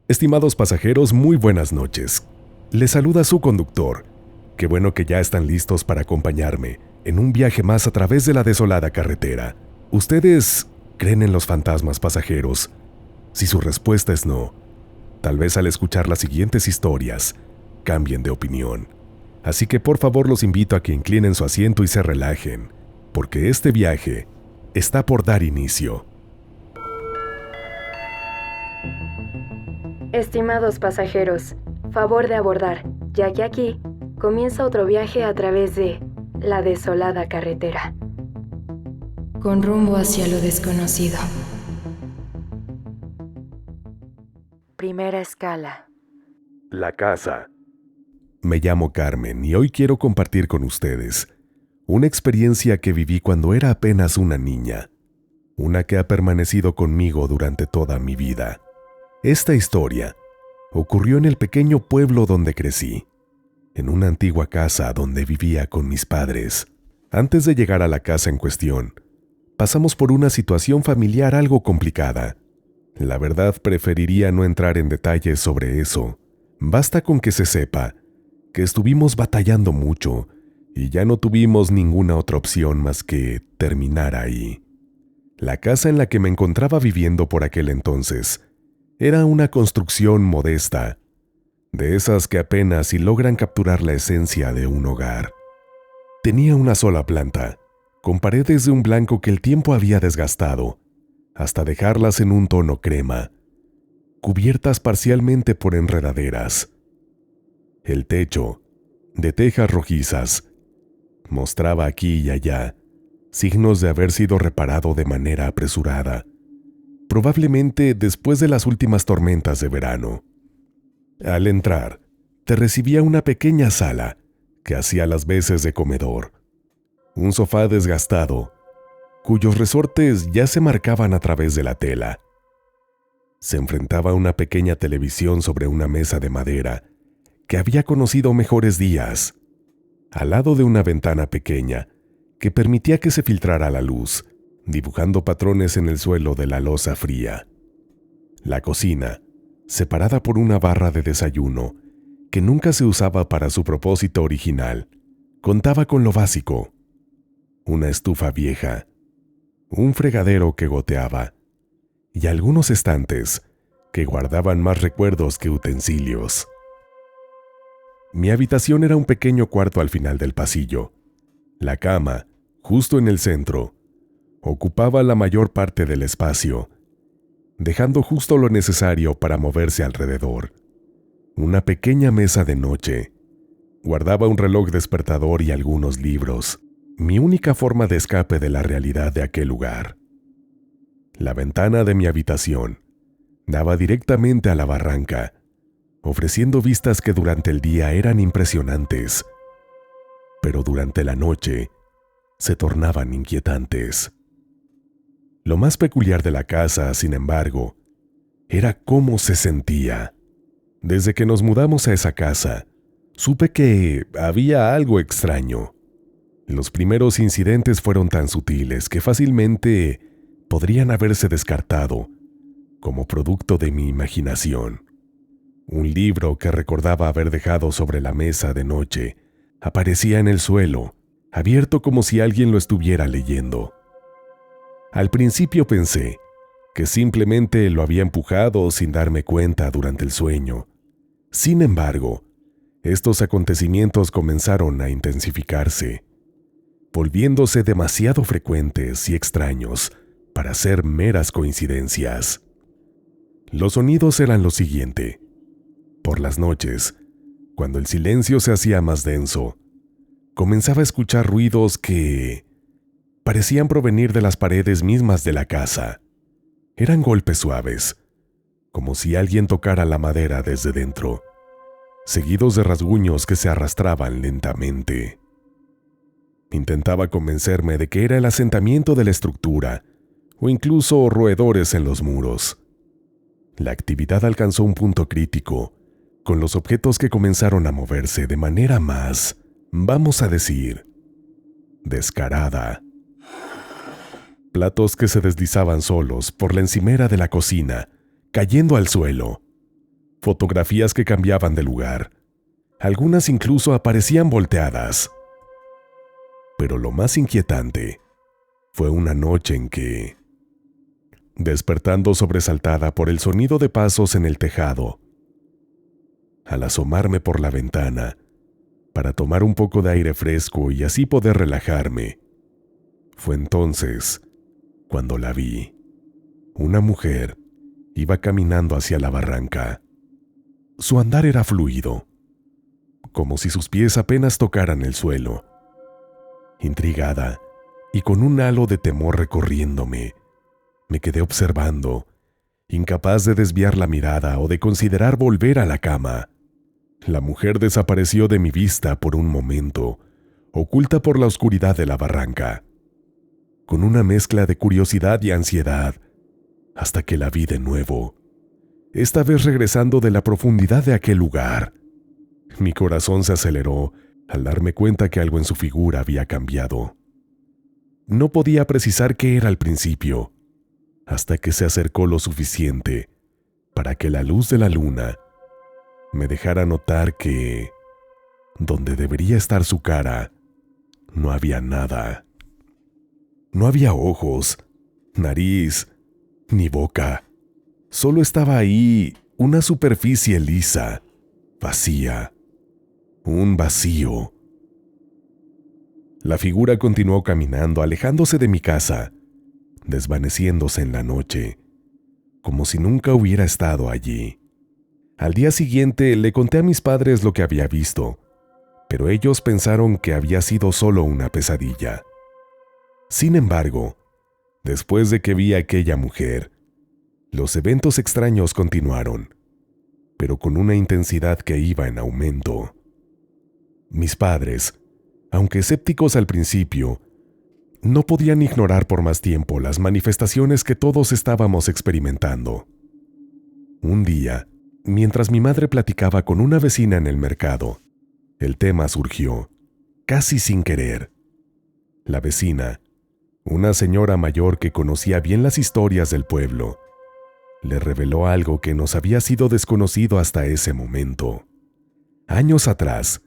Estimados pasajeros, muy buenas noches. Les saluda su conductor. Qué bueno que ya están listos para acompañarme en un viaje más a través de la desolada carretera. ¿Ustedes creen en los fantasmas, pasajeros? Si su respuesta es no, tal vez al escuchar las siguientes historias cambien de opinión. Así que por favor los invito a que inclinen su asiento y se relajen, porque este viaje está por dar inicio. Estimados pasajeros, favor de abordar, ya que aquí comienza otro viaje a través de la desolada carretera, con rumbo hacia lo desconocido. Primera escala. La casa. Me llamo Carmen y hoy quiero compartir con ustedes una experiencia que viví cuando era apenas una niña, una que ha permanecido conmigo durante toda mi vida. Esta historia ocurrió en el pequeño pueblo donde crecí, en una antigua casa donde vivía con mis padres. Antes de llegar a la casa en cuestión, pasamos por una situación familiar algo complicada. La verdad, preferiría no entrar en detalles sobre eso. Basta con que se sepa que estuvimos batallando mucho y ya no tuvimos ninguna otra opción más que terminar ahí. La casa en la que me encontraba viviendo por aquel entonces era una construcción modesta, de esas que apenas si logran capturar la esencia de un hogar. Tenía una sola planta, con paredes de un blanco que el tiempo había desgastado, hasta dejarlas en un tono crema, cubiertas parcialmente por enredaderas. El techo, de tejas rojizas, mostraba aquí y allá signos de haber sido reparado de manera apresurada, probablemente después de las últimas tormentas de verano. Al entrar, te recibía una pequeña sala que hacía las veces de comedor. Un sofá desgastado, cuyos resortes ya se marcaban a través de la tela. Se enfrentaba a una pequeña televisión sobre una mesa de madera que había conocido mejores días, al lado de una ventana pequeña que permitía que se filtrara la luz, dibujando patrones en el suelo de la loza fría. La cocina, separada por una barra de desayuno, que nunca se usaba para su propósito original, contaba con lo básico: una estufa vieja, un fregadero que goteaba, y algunos estantes que guardaban más recuerdos que utensilios. Mi habitación era un pequeño cuarto al final del pasillo. La cama, justo en el centro, ocupaba la mayor parte del espacio, dejando justo lo necesario para moverse alrededor. Una pequeña mesa de noche guardaba un reloj despertador y algunos libros, mi única forma de escape de la realidad de aquel lugar. La ventana de mi habitación daba directamente a la barranca, ofreciendo vistas que durante el día eran impresionantes, pero durante la noche se tornaban inquietantes. Lo más peculiar de la casa, sin embargo, era cómo se sentía. Desde que nos mudamos a esa casa, supe que había algo extraño. Los primeros incidentes fueron tan sutiles que fácilmente podrían haberse descartado como producto de mi imaginación. Un libro que recordaba haber dejado sobre la mesa de noche aparecía en el suelo, abierto como si alguien lo estuviera leyendo. Al principio pensé que simplemente lo había empujado sin darme cuenta durante el sueño. Sin embargo, estos acontecimientos comenzaron a intensificarse, volviéndose demasiado frecuentes y extraños para ser meras coincidencias. Los sonidos eran lo siguiente. Por las noches, cuando el silencio se hacía más denso, comenzaba a escuchar ruidos que parecían provenir de las paredes mismas de la casa. Eran golpes suaves, como si alguien tocara la madera desde dentro, seguidos de rasguños que se arrastraban lentamente. Intentaba convencerme de que era el asentamiento de la estructura, o incluso roedores en los muros. La actividad alcanzó un punto crítico, con los objetos que comenzaron a moverse de manera más, vamos a decir, descarada. Platos que se deslizaban solos por la encimera de la cocina, cayendo al suelo. fotografías que cambiaban de lugar. Algunas incluso aparecían volteadas. Pero lo más inquietante fue una noche en que, despertando sobresaltada por el sonido de pasos en el tejado, al asomarme por la ventana para tomar un poco de aire fresco y así poder relajarme, fue entonces cuando la vi. Una mujer iba caminando hacia la barranca. Su andar era fluido, como si sus pies apenas tocaran el suelo. Intrigada y con un halo de temor recorriéndome, me quedé observando, incapaz de desviar la mirada o de considerar volver a la cama. La mujer desapareció de mi vista por un momento, oculta por la oscuridad de la barranca, con una mezcla de curiosidad y ansiedad, hasta que la vi de nuevo, esta vez regresando de la profundidad de aquel lugar. Mi corazón se aceleró al darme cuenta que algo en su figura había cambiado. No podía precisar qué era al principio, hasta que se acercó lo suficiente para que la luz de la luna me dejara notar que, donde debería estar su cara, no había nada. No había ojos, nariz, ni boca. Solo estaba ahí una superficie lisa, vacía, un vacío. La figura continuó caminando, alejándose de mi casa, desvaneciéndose en la noche, como si nunca hubiera estado allí. Al día siguiente le conté a mis padres lo que había visto, pero ellos pensaron que había sido solo una pesadilla. Sin embargo, después de que vi a aquella mujer, los eventos extraños continuaron, pero con una intensidad que iba en aumento. Mis padres, aunque escépticos al principio, no podían ignorar por más tiempo las manifestaciones que todos estábamos experimentando. Un día, mientras mi madre platicaba con una vecina en el mercado, el tema surgió, casi sin querer. La vecina, una señora mayor que conocía bien las historias del pueblo, le reveló algo que nos había sido desconocido hasta ese momento. Años atrás,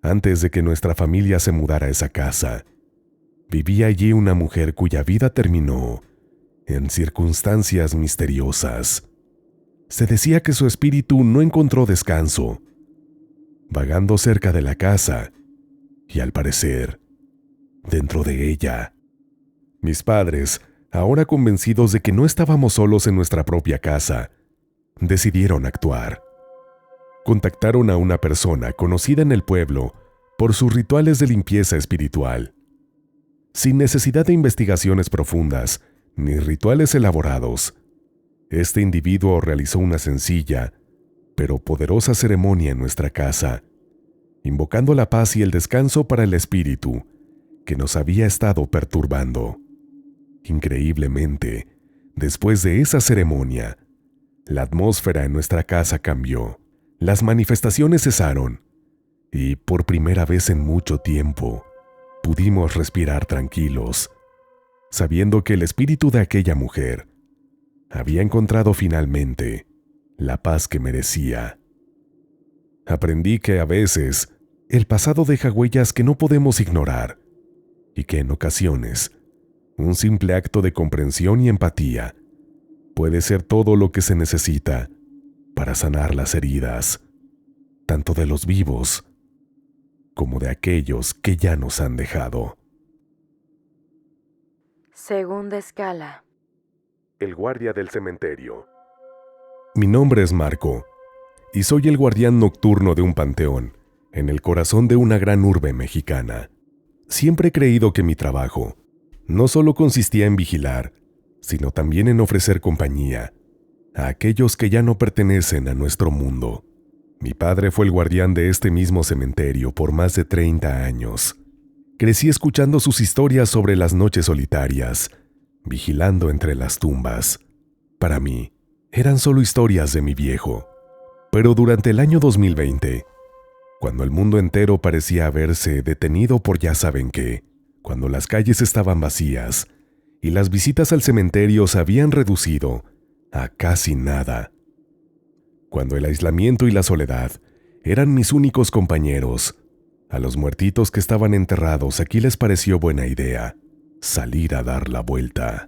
antes de que nuestra familia se mudara a esa casa, vivía allí una mujer cuya vida terminó en circunstancias misteriosas. Se decía que su espíritu no encontró descanso, vagando cerca de la casa y, al parecer, dentro de ella. Mis padres, ahora convencidos de que no estábamos solos en nuestra propia casa, decidieron actuar. Contactaron a una persona conocida en el pueblo por sus rituales de limpieza espiritual. Sin necesidad de investigaciones profundas ni rituales elaborados, este individuo realizó una sencilla, pero poderosa ceremonia en nuestra casa, invocando la paz y el descanso para el espíritu que nos había estado perturbando. Increíblemente, después de esa ceremonia, la atmósfera en nuestra casa cambió, las manifestaciones cesaron, y por primera vez en mucho tiempo, pudimos respirar tranquilos, sabiendo que el espíritu de aquella mujer había encontrado finalmente la paz que merecía. Aprendí que a veces el pasado deja huellas que no podemos ignorar y que en ocasiones un simple acto de comprensión y empatía puede ser todo lo que se necesita para sanar las heridas, tanto de los vivos como de aquellos que ya nos han dejado. Segunda escala. El guardia del cementerio. Mi nombre es Marco, y soy el guardián nocturno de un panteón, en el corazón de una gran urbe mexicana. Siempre he creído que mi trabajo no solo consistía en vigilar, sino también en ofrecer compañía a aquellos que ya no pertenecen a nuestro mundo. Mi padre fue el guardián de este mismo cementerio por más de 30 años. Crecí escuchando sus historias sobre las noches solitarias, vigilando entre las tumbas. Para mí, eran solo historias de mi viejo. Pero durante el año 2020, cuando el mundo entero parecía haberse detenido por ya saben qué, cuando las calles estaban vacías y las visitas al cementerio se habían reducido a casi nada, cuando el aislamiento y la soledad eran mis únicos compañeros. A los muertitos que estaban enterrados aquí les pareció buena idea salir a dar la vuelta.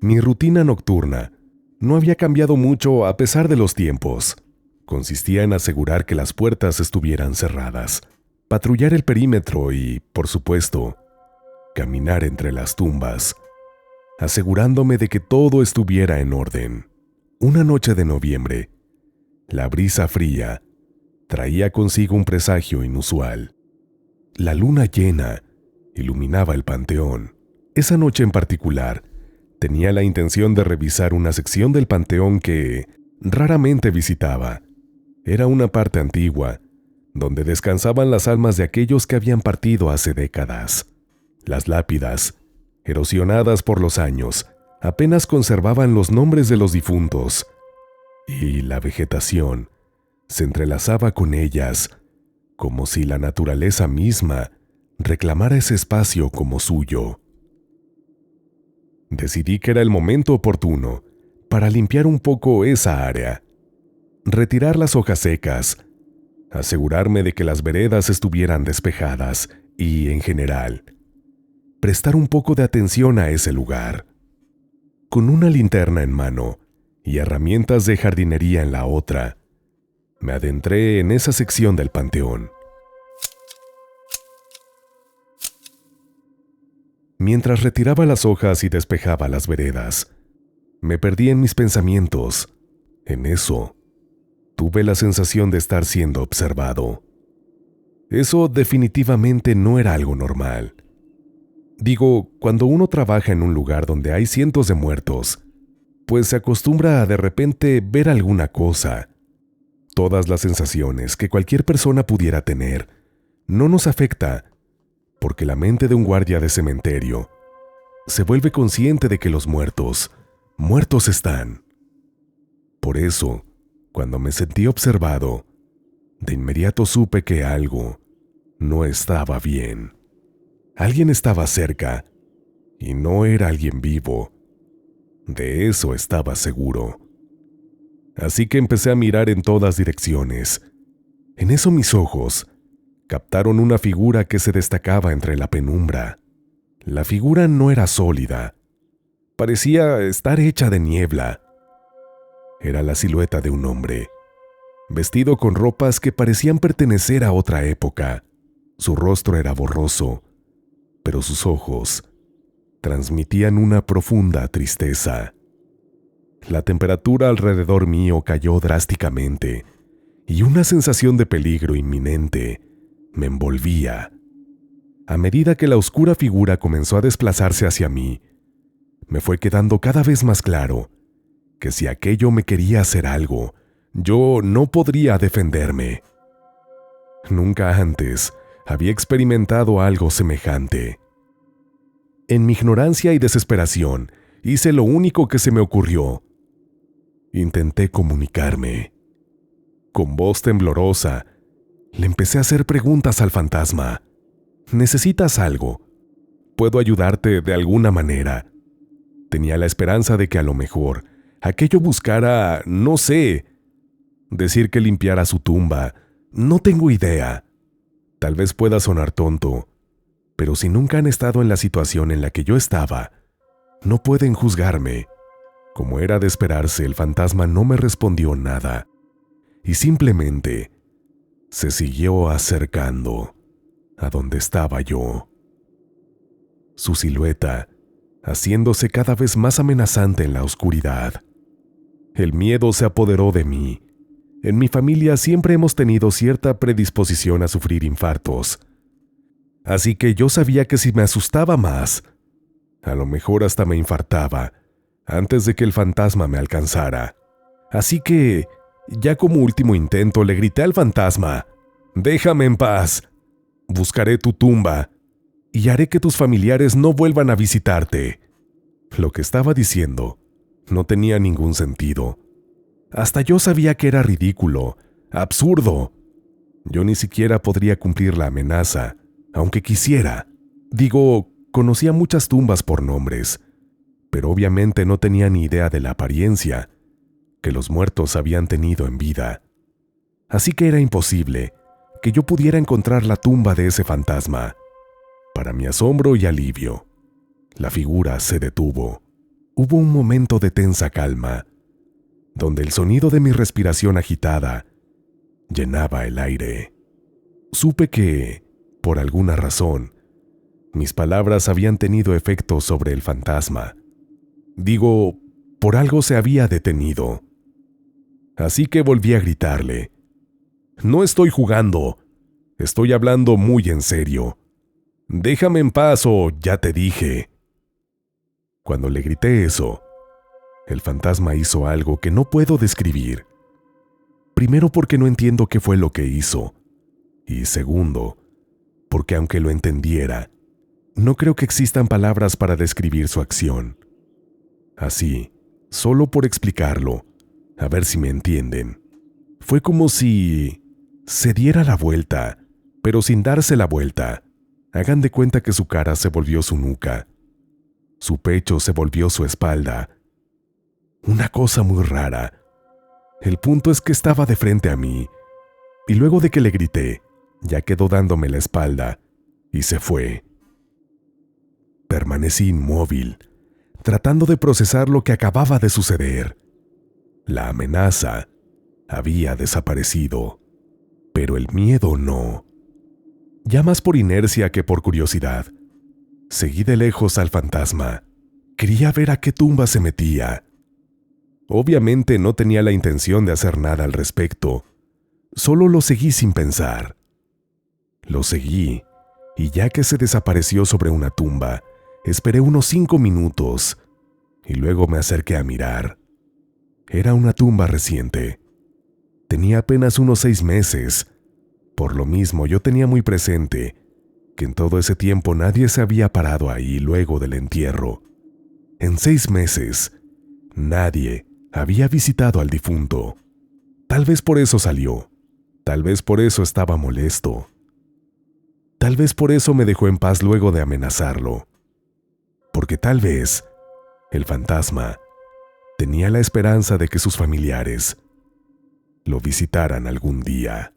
Mi rutina nocturna no había cambiado mucho a pesar de los tiempos. Consistía en asegurar que las puertas estuvieran cerradas, patrullar el perímetro y, por supuesto, caminar entre las tumbas, asegurándome de que todo estuviera en orden. Una noche de noviembre, la brisa fría traía consigo un presagio inusual. La luna llena iluminaba el panteón. Esa noche en particular, tenía la intención de revisar una sección del panteón que raramente visitaba. Era una parte antigua, donde descansaban las almas de aquellos que habían partido hace décadas. Las lápidas, erosionadas por los años, apenas conservaban los nombres de los difuntos, y la vegetación se entrelazaba con ellas, como si la naturaleza misma reclamara ese espacio como suyo. Decidí que era el momento oportuno para limpiar un poco esa área, retirar las hojas secas, asegurarme de que las veredas estuvieran despejadas y, en general, prestar un poco de atención a ese lugar. Con una linterna en mano y herramientas de jardinería en la otra, me adentré en esa sección del panteón. Mientras retiraba las hojas y despejaba las veredas, me perdí en mis pensamientos. En eso, tuve la sensación de estar siendo observado. Eso definitivamente no era algo normal. Digo, cuando uno trabaja en un lugar donde hay cientos de muertos, pues se acostumbra a de repente ver alguna cosa. Todas las sensaciones que cualquier persona pudiera tener no nos afecta, porque la mente de un guardia de cementerio se vuelve consciente de que los muertos están. Por eso, cuando me sentí observado, de inmediato supe que algo no estaba bien. Alguien estaba cerca, y no era alguien vivo. De eso estaba seguro. Así que empecé a mirar en todas direcciones. En eso mis ojos captaron una figura que se destacaba entre la penumbra. La figura no era sólida. Parecía estar hecha de niebla. Era la silueta de un hombre, vestido con ropas que parecían pertenecer a otra época. Su rostro era borroso, pero sus ojos transmitían una profunda tristeza. La temperatura alrededor mío cayó drásticamente, y una sensación de peligro inminente me envolvía. A medida que la oscura figura comenzó a desplazarse hacia mí, me fue quedando cada vez más claro que si aquello me quería hacer algo, yo no podría defenderme. Nunca antes había experimentado algo semejante. En mi ignorancia y desesperación, hice lo único que se me ocurrió. Intenté comunicarme. Con voz temblorosa, le empecé a hacer preguntas al fantasma. ¿Necesitas algo? ¿Puedo ayudarte de alguna manera? Tenía la esperanza de que a lo mejor aquello buscara, no sé, decir que limpiara su tumba. No tengo idea. Tal vez pueda sonar tonto, pero si nunca han estado en la situación en la que yo estaba, no pueden juzgarme. Como era de esperarse, el fantasma no me respondió nada, y simplemente se siguió acercando a donde estaba yo. Su silueta haciéndose cada vez más amenazante en la oscuridad. El miedo se apoderó de mí. En mi familia siempre hemos tenido cierta predisposición a sufrir infartos. Así que yo sabía que si me asustaba más, a lo mejor hasta me infartaba antes de que el fantasma me alcanzara. Así que, ya como último intento, le grité al fantasma: «Déjame en paz. Buscaré tu tumba y haré que tus familiares no vuelvan a visitarte». Lo que estaba diciendo no tenía ningún sentido. Hasta yo sabía que era ridículo, absurdo. Yo ni siquiera podría cumplir la amenaza, aunque quisiera. Digo, conocía muchas tumbas por nombres, pero obviamente no tenía ni idea de la apariencia. que los muertos habían tenido en vida. Así que era imposible que yo pudiera encontrar la tumba de ese fantasma. Para mi asombro y alivio, la figura se detuvo. Hubo un momento de tensa calma, donde el sonido de mi respiración agitada llenaba el aire. Supe que, por alguna razón, mis palabras habían tenido efecto sobre el fantasma. Digo, por algo se había detenido. Así que volví a gritarle: «No estoy jugando, estoy hablando muy en serio. Déjame en paz o ya te dije». Cuando le grité eso, el fantasma hizo algo que no puedo describir. Primero, porque no entiendo qué fue lo que hizo. Y segundo, porque aunque lo entendiera, no creo que existan palabras para describir su acción. Así, solo por explicarlo, a ver si me entienden, fue como si se diera la vuelta, pero sin darse la vuelta. Hagan de cuenta que su cara se volvió su nuca. Su pecho se volvió su espalda. Una cosa muy rara. El punto es que estaba de frente a mí, y luego de que le grité, ya quedó dándome la espalda, y se fue. Permanecí inmóvil, tratando de procesar lo que acababa de suceder. La amenaza había desaparecido, pero el miedo no. Ya más por inercia que por curiosidad, seguí de lejos al fantasma. Quería ver a qué tumba se metía. Obviamente no tenía la intención de hacer nada al respecto, solo lo seguí sin pensar. Lo seguí, y ya que se desapareció sobre una tumba, esperé unos 5 minutos, y luego me acerqué a mirar. Era una tumba reciente. Tenía apenas unos 6 meses. Por lo mismo, yo tenía muy presente que en todo ese tiempo nadie se había parado ahí luego del entierro. En 6 meses, nadie había visitado al difunto. Tal vez por eso salió. Tal vez por eso estaba molesto. Tal vez por eso me dejó en paz luego de amenazarlo. Porque tal vez el fantasma tenía la esperanza de que sus familiares lo visitaran algún día.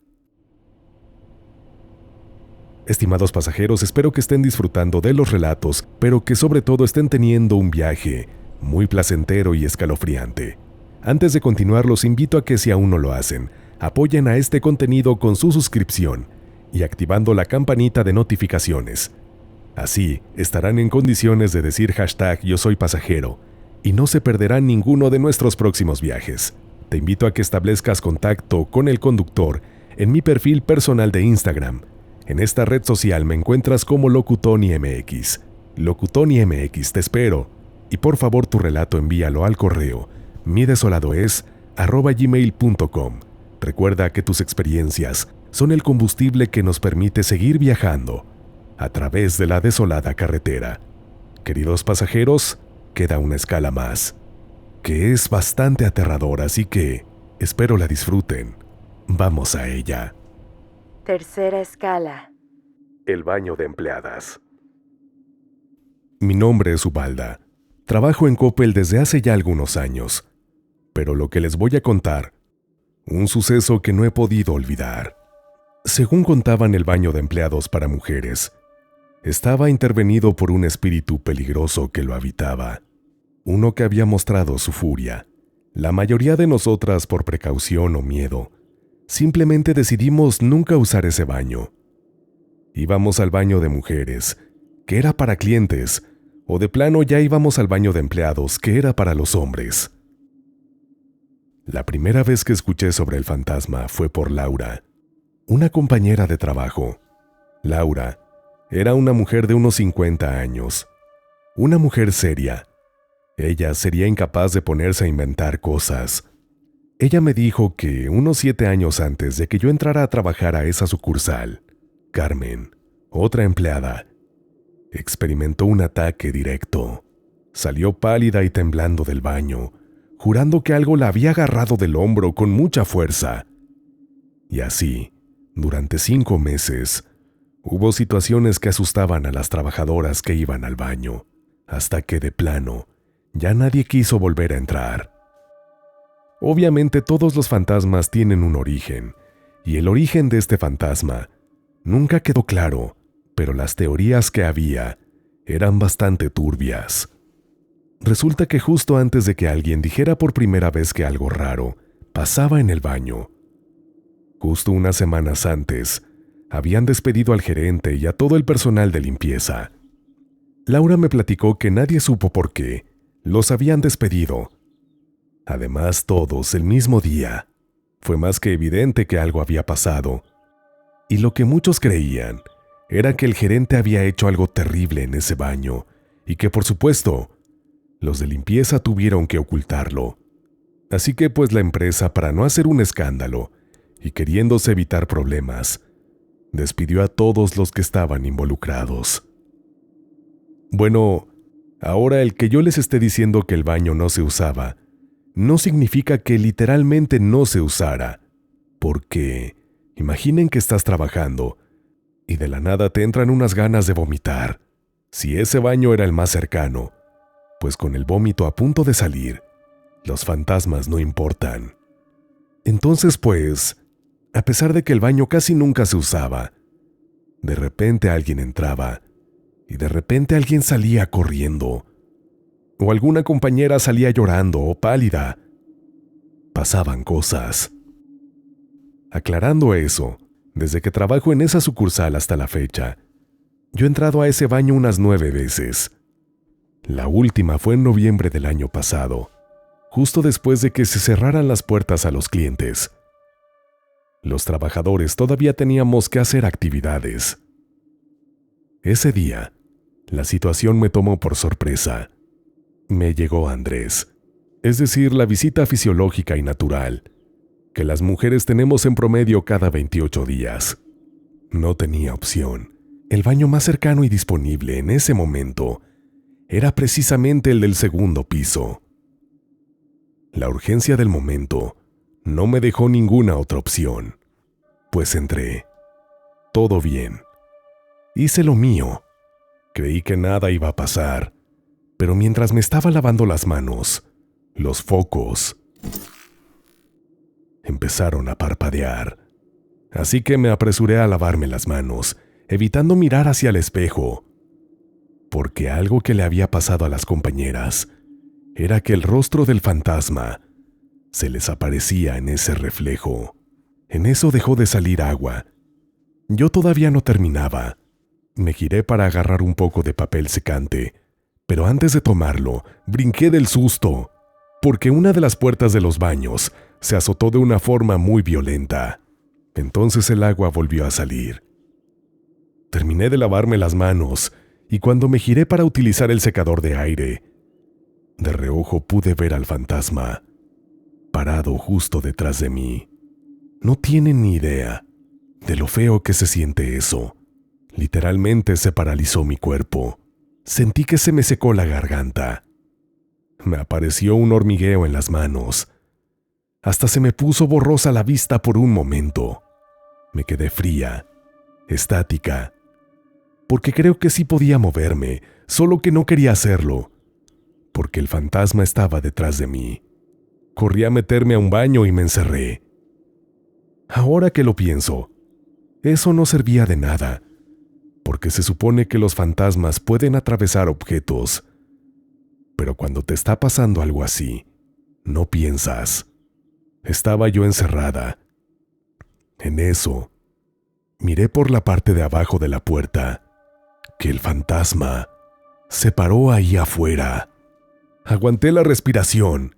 Estimados pasajeros, espero que estén disfrutando de los relatos, pero que sobre todo estén teniendo un viaje muy placentero y escalofriante. Antes de continuar, los invito a que, si aún no lo hacen, apoyen a este contenido con su suscripción y activando la campanita de notificaciones. Así estarán en condiciones de decir #yo soy pasajero y no se perderán ninguno de nuestros próximos viajes. Te invito a que establezcas contacto con el conductor en mi perfil personal de Instagram. En esta red social me encuentras como LocuTonyMX. LocuTonyMX, te espero. Y por favor, tu relato envíalo al correo midesoladoes@gmail.com. Recuerda que tus experiencias son el combustible que nos permite seguir viajando a través de la desolada carretera. Queridos pasajeros, queda una escala más, que es bastante aterradora, así que espero la disfruten. Vamos a ella. Tercera escala. El baño de empleadas. Mi nombre es Ubalda. Trabajo en Coppel desde hace ya algunos años. Pero lo que les voy a contar, un suceso que no he podido olvidar. Según contaban, el baño de empleados para mujeres estaba intervenido por un espíritu peligroso que lo habitaba. Uno que había mostrado su furia. La mayoría de nosotras, por precaución o miedo, simplemente decidimos nunca usar ese baño. Íbamos al baño de mujeres, que era para clientes, o de plano ya íbamos al baño de empleados, que era para los hombres. La primera vez que escuché sobre el fantasma fue por Laura, una compañera de trabajo. Laura era una mujer de unos 50 años, una mujer seria. Ella sería incapaz de ponerse a inventar cosas. Ella me dijo que unos 7 años antes de que yo entrara a trabajar a esa sucursal, Carmen, otra empleada, experimentó un ataque directo. Salió pálida y temblando del baño, jurando que algo la había agarrado del hombro con mucha fuerza. Y así, durante 5 meses, hubo situaciones que asustaban a las trabajadoras que iban al baño, hasta que de plano, ya nadie quiso volver a entrar. Obviamente todos los fantasmas tienen un origen, y el origen de este fantasma nunca quedó claro, pero las teorías que había eran bastante turbias. Resulta que justo antes de que alguien dijera por primera vez que algo raro pasaba en el baño, justo unas semanas antes, habían despedido al gerente y a todo el personal de limpieza. Laura me platicó que nadie supo por qué los habían despedido. Además, todos el mismo día. Fue más que evidente que algo había pasado. Y lo que muchos creían era que el gerente había hecho algo terrible en ese baño y que, por supuesto, los de limpieza tuvieron que ocultarlo. Así que pues la empresa, para no hacer un escándalo y queriéndose evitar problemas, despidió a todos los que estaban involucrados. Bueno, ahora el que yo les esté diciendo que el baño no se usaba, no significa que literalmente no se usara, porque imaginen que estás trabajando y de la nada te entran unas ganas de vomitar. Si ese baño era el más cercano, pues con el vómito a punto de salir, los fantasmas no importan. Entonces pues, a pesar de que el baño casi nunca se usaba, de repente alguien entraba y de repente alguien salía corriendo, o alguna compañera salía llorando o pálida. Pasaban cosas. Aclarando eso, desde que trabajo en esa sucursal hasta la fecha, yo he entrado a ese baño unas 9 veces. La última fue en noviembre del año pasado, justo después de que se cerraran las puertas a los clientes. Los trabajadores todavía teníamos que hacer actividades. Ese día, la situación me tomó por sorpresa. Me llegó Andrés, es decir, la visita fisiológica y natural, que las mujeres tenemos en promedio cada 28 días. No tenía opción. El baño más cercano y disponible en ese momento era precisamente el del segundo piso. La urgencia del momento no me dejó ninguna otra opción, pues entré. Todo bien. Hice lo mío. Creí que nada iba a pasar, pero mientras me estaba lavando las manos, los focos empezaron a parpadear. Así que me apresuré a lavarme las manos, evitando mirar hacia el espejo, porque algo que le había pasado a las compañeras era que el rostro del fantasma se les aparecía en ese reflejo. En eso dejó de salir agua. Yo todavía no terminaba. Me giré para agarrar un poco de papel secante, pero antes de tomarlo, brinqué del susto, porque una de las puertas de los baños se azotó de una forma muy violenta. Entonces el agua volvió a salir. Terminé de lavarme las manos, y cuando me giré para utilizar el secador de aire, de reojo pude ver al fantasma, parado justo detrás de mí. No tienen ni idea de lo feo que se siente eso. Literalmente se paralizó mi cuerpo. Sentí que se me secó la garganta. Me apareció un hormigueo en las manos. Hasta se me puso borrosa la vista por un momento. Me quedé fría, estática, porque creo que sí podía moverme, solo que no quería hacerlo, porque el fantasma estaba detrás de mí. Corrí a meterme a un baño y me encerré. Ahora que lo pienso, eso no servía de nada, porque se supone que los fantasmas pueden atravesar objetos, pero cuando te está pasando algo así, no piensas. Estaba yo encerrada. En eso, miré por la parte de abajo de la puerta, que el fantasma se paró ahí afuera. Aguanté la respiración.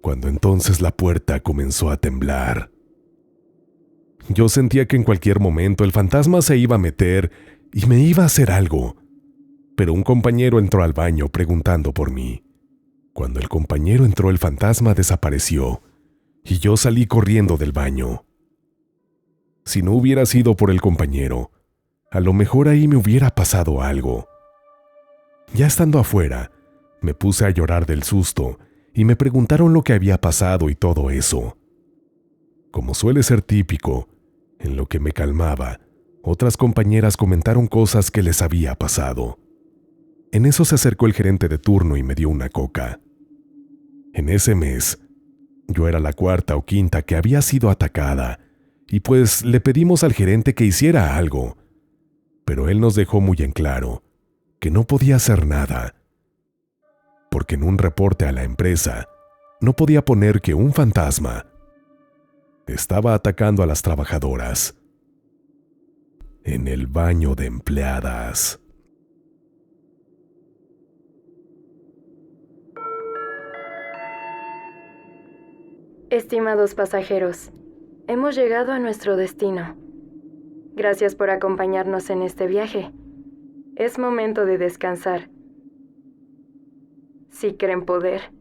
Cuando entonces la puerta comenzó a temblar. Yo sentía que en cualquier momento el fantasma se iba a meter y me iba a hacer algo, pero un compañero entró al baño preguntando por mí. Cuando el compañero entró, el fantasma desapareció y yo salí corriendo del baño. Si no hubiera sido por el compañero, a lo mejor ahí me hubiera pasado algo. Ya estando afuera, me puse a llorar del susto y me preguntaron lo que había pasado y todo eso. Como suele ser típico, en lo que me calmaba, otras compañeras comentaron cosas que les había pasado. En eso se acercó el gerente de turno y me dio una coca. En ese mes, yo era la cuarta o quinta que había sido atacada, y pues le pedimos al gerente que hiciera algo, pero él nos dejó muy en claro que no podía hacer nada, porque en un reporte a la empresa no podía poner que un fantasma estaba atacando a las trabajadoras en el baño de empleadas. Estimados pasajeros, hemos llegado a nuestro destino. Gracias por acompañarnos en este viaje. Es momento de descansar. Si creen poder,